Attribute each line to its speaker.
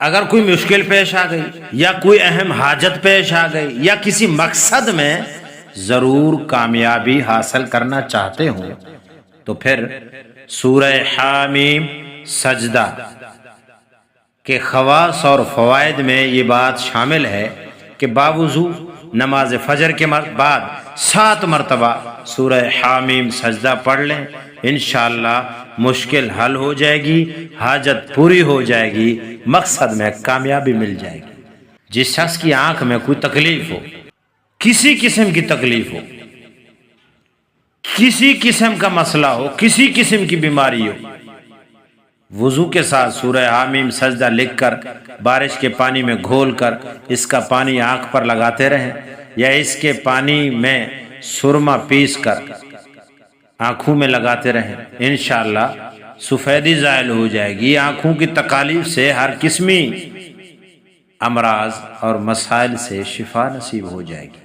Speaker 1: اگر کوئی مشکل پیش آ گئی یا کوئی اہم حاجت پیش آ گئی یا کسی مقصد میں ضرور کامیابی حاصل کرنا چاہتے ہوں تو پھر سورہ حامیم سجدہ کے خواص اور فوائد میں یہ بات شامل ہے کہ باوضو نماز فجر کے بعد 7 مرتبہ سورہ حامیم سجدہ پڑھ لیں، انشاءاللہ مشکل حل ہو جائے گی، حاجت پوری ہو جائے گی، مقصد میں کامیابی مل جائے گی۔ جس شخص کی آنکھ میں کوئی تکلیف ہو، کسی قسم کی تکلیف ہو، کسی قسم کا مسئلہ ہو، کسی قسم کی بیماری ہو، وضو کے ساتھ سورہ حامیم سجدہ لکھ کر بارش کے پانی میں گھول کر اس کا پانی آنکھ پر لگاتے رہیں، یا اس کے پانی میں سرما پیس کر آنکھوں میں لگاتے رہیں، انشاءاللہ سفیدی زائل ہو جائے گی، آنکھوں کی تکالیف سے، ہر قسمی امراض اور مسائل سے شفا نصیب ہو جائے گی۔